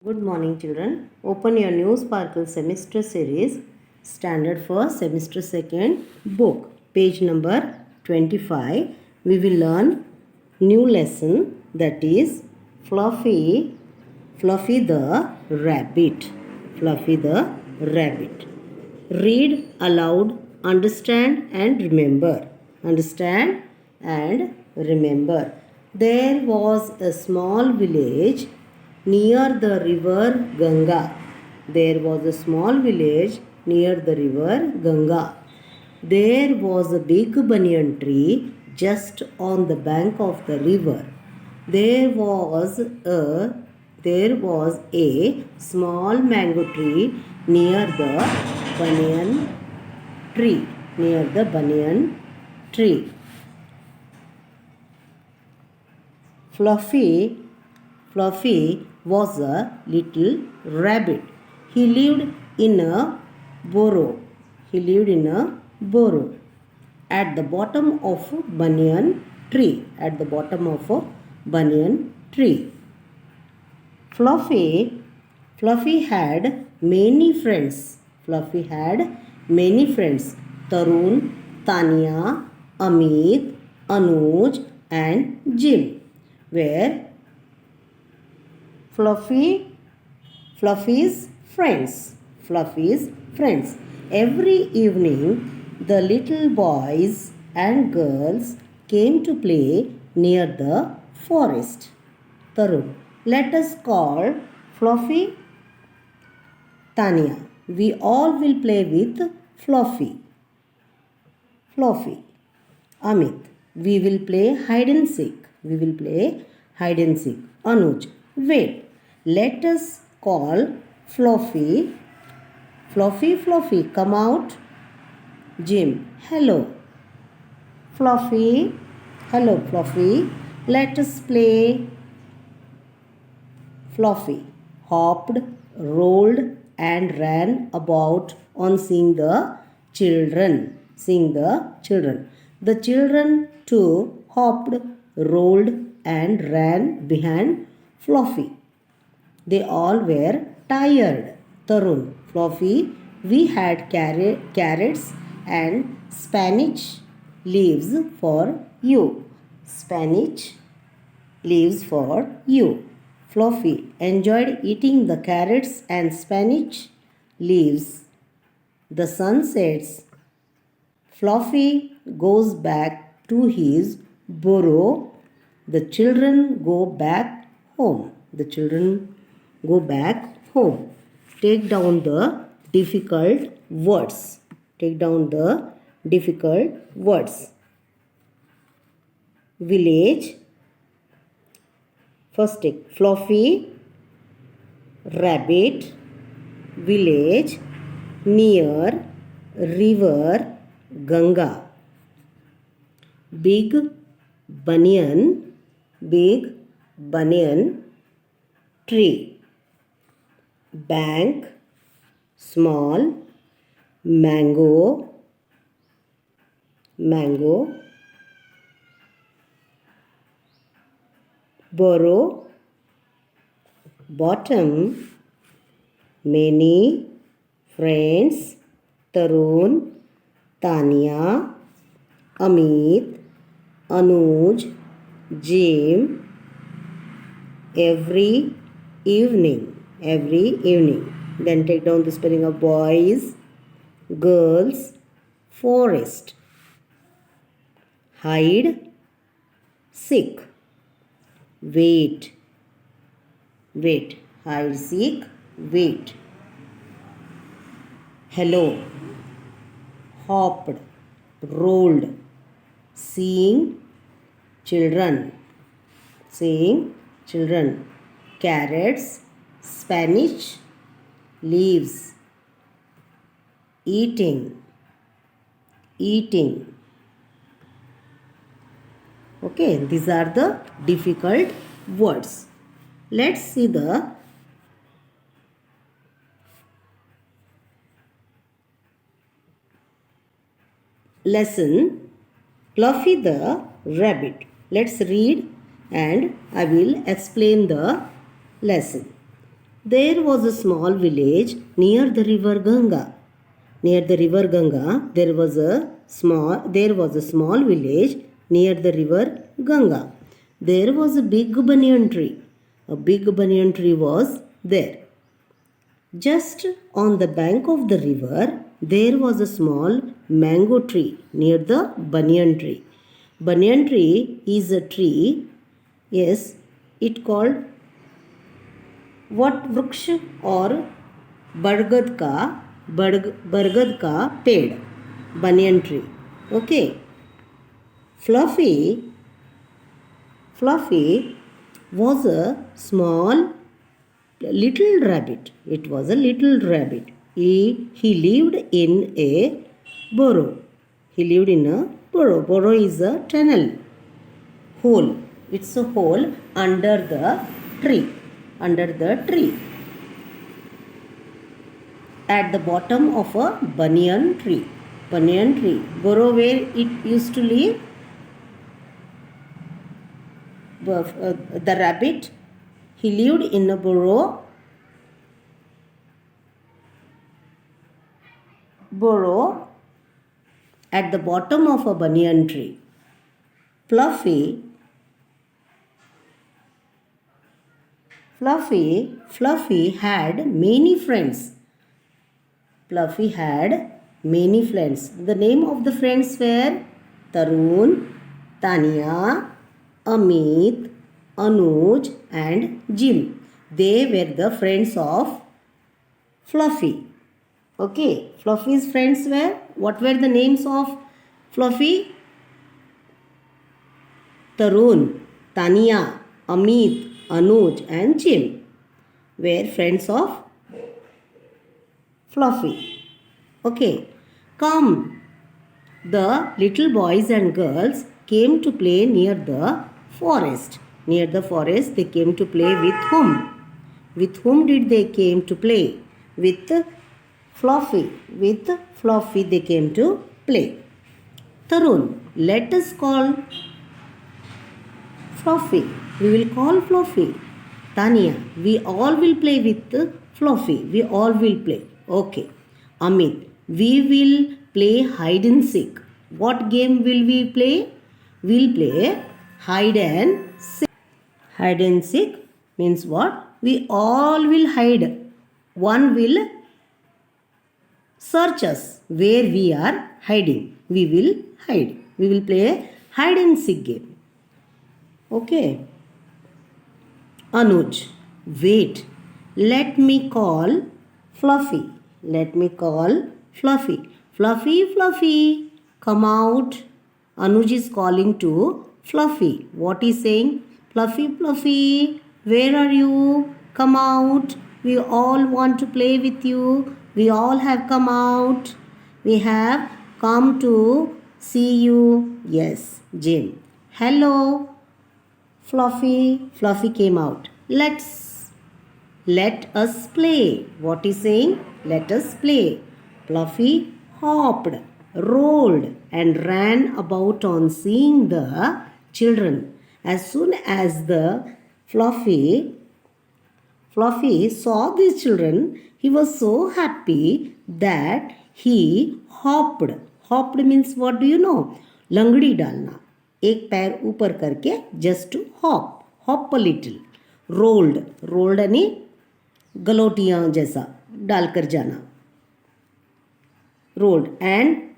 Good morning, children. Open your New Sparkle Semester Series, Standard First, Semester Second, book, page number 25. We will learn new lesson, that is Fluffy, Fluffy the Rabbit. Fluffy the Rabbit. Read aloud, understand and remember. Understand and remember. There was a small village near the river Ganga. There was a small village near the river Ganga. There was a big banyan tree just on the bank of the river. There was a small mango tree near the banyan tree. Near the banyan tree. Fluffy was a little rabbit. He lived in a burrow. At the bottom of a banyan tree. Fluffy had many friends. Tarun, Tanya, Amit, Anuj and Jim were Fluffy's friends. Every evening, the little boys and girls came to play near the forest. Tarun, let us call Fluffy Tanya. We all will play with Fluffy. Amit, we will play hide and seek. Anuj, wait. Let us call Fluffy. Fluffy, come out. Jim, hello. Fluffy, hello Fluffy. Let us play. Fluffy hopped, rolled and ran about on seeing the children. The children too hopped, rolled and ran behind Fluffy. They all were tired. Tarun, Fluffy, we had carrots and spinach leaves for you. Fluffy enjoyed eating the carrots and spinach leaves. The sun sets. Fluffy goes back to his burrow. The children go back home. Take down the difficult words. Village. First take Fluffy, rabbit, village, near, river, Ganga. Big banyan tree. Bank, small, mango, burrow, bottom, many, friends, Tarun, Tanya, Amit, Anuj, Jim, every evening. Then take down the spelling of boys, girls, forest, hide, seek, wait, hide, seek, wait, hello, hopped, rolled, seeing children, carrots, spinach, leaves, eating. Okay, these are the difficult words. Let's see the lesson, Fluffy the Rabbit. Let's read and I will explain the lesson. There was a small village near the river Ganga. Near the river Ganga, there was a small village near the river Ganga. There was a big banyan tree. A big banyan tree was there. Just on the bank of the river, there was a small mango tree near the banyan tree. Banyan tree is a tree, yes, it called what वृक्ष और बरगद का पेड़, banyan tree. Okay. Fluffy was a small little rabbit. It was a little rabbit. He lived in a burrow. He lived in a burrow. Burrow is a tunnel. Hole. It's a hole under the tree. At the bottom of a banyan tree. Burrow where it used to live. The rabbit, he lived in a burrow at the bottom of a banyan tree. Fluffy had many friends. The name of the friends were Tarun, Tania, Amit, Anuj and Jim. They were the friends of Fluffy. Okay, Fluffy's friends were, what were the names of Fluffy? Tarun, Tania, Amit, Anuj and Jim were friends of Fluffy. Okay, come. The little boys and girls came to play near the forest. Near the forest they came to play with whom? With whom did they came to play? With Fluffy. With Fluffy they came to play. Tarun, let us call Fluffy. We will call Fluffy. Tanya, we all will play with Fluffy. We all will play. Okay. Amit, we will play hide and seek. What game will we play? We'll play hide and seek. Hide and seek means what? We all will hide. One will search us where we are hiding. We will hide. We will play a hide and seek game. Okay. Anuj, wait. Let me call Fluffy. Fluffy, come out. Anuj is calling to Fluffy. What is saying? Fluffy, where are you? Come out. We all want to play with you. We all have come out. We have come to see you. Yes, Jim. Hello, Fluffy. Fluffy came out. Let us play. What is saying? Let us play. Fluffy hopped, rolled and ran about on seeing the children. As soon as the Fluffy saw these children, he was so happy that he hopped. Hopped means what do you know? लंगड़ी डालना. एक पैर ऊपर करके just to hop a little. Rolled यानी गलोटियाँ जैसा डालकर जाना. Rolled and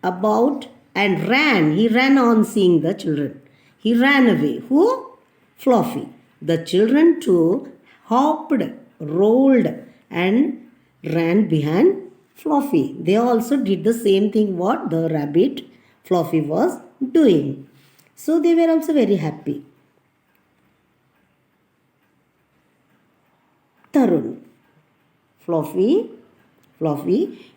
about and ran. He ran on seeing the children. He ran away. Who? Fluffy. The children too hopped, rolled and ran behind Fluffy. They also did the same thing what the rabbit Fluffy was doing. So they were also very happy. Tarun. Fluffy,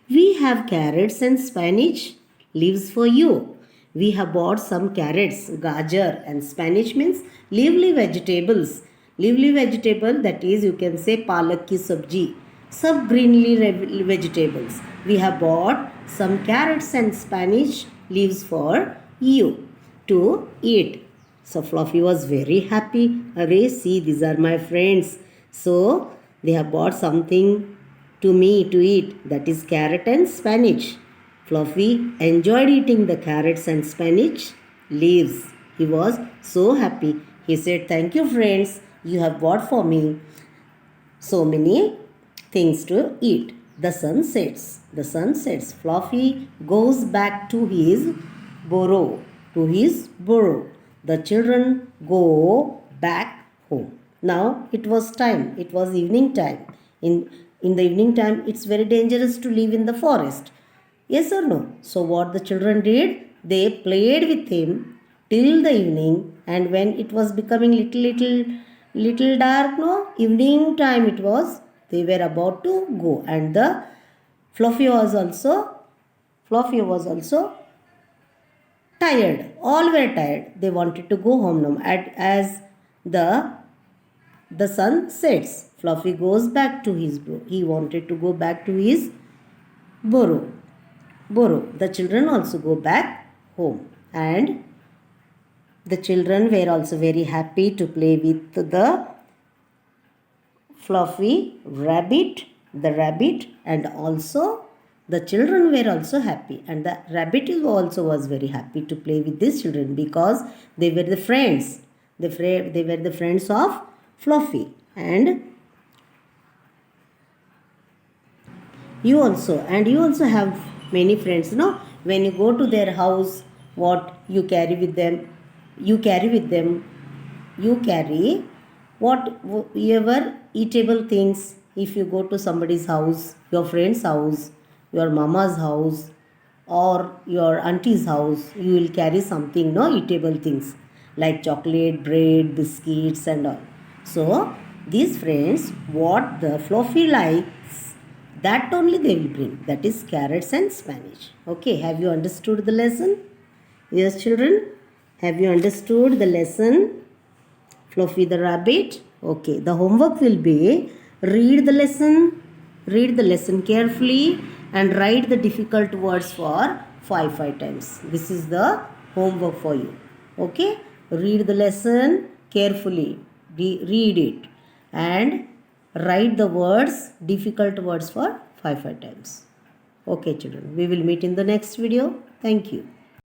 we have carrots and spinach leaves for you. We have bought some carrots, gajar and spinach means leafy vegetables. Leafy vegetable, that is you can say palak ki sabji. Sub greenly vegetables. We have bought some carrots and spinach leaves for you to eat. So Fluffy was very happy. Array, see, these are my friends. So They have bought something to me to eat, that is carrot and spinach. Fluffy enjoyed eating the carrots and spinach leaves. He was so happy. He said, "Thank you, friends. You have bought for me so many things to eat." The sun sets. The sun sets. Fluffy goes back to his burrow. To his burrow. The children go back home. Now it was time. It was evening time. In the evening time, it's very dangerous to live in the forest. Yes or no? So what the children did? They played with him till the evening, and when it was becoming little dark, no, evening time it was, they were about to go, and the Fluffy was also tired. All were tired. They wanted to go home now. As the sun sets, Fluffy goes back to his burrow. He wanted to go back to his burrow. The children also go back home, and the children were also very happy to play with the Fluffy rabbit, and also the children were also happy, and the rabbit also was very happy to play with these children because they were the friends. They were the friends of Fluffy, and you also have many friends, no? When you go to their house, what you carry with them? You carry whatever eatable things. If you go to somebody's house, your friend's house, your mama's house, or your auntie's house, you will carry something, no, eatable things like chocolate, bread, biscuits, and all. So these friends, what the Fluffy likes, that only they will bring. That is carrots and spinach. Okay, have you understood the lesson? Yes, children, have you understood the lesson? Fluffy the rabbit. Okay, the homework will be read the lesson carefully and write the difficult words for 5 times. This is the homework for you. Okay, read the lesson carefully. Read it and write the difficult words for 5 times. Okay, children, we will meet in the next video. Thank you.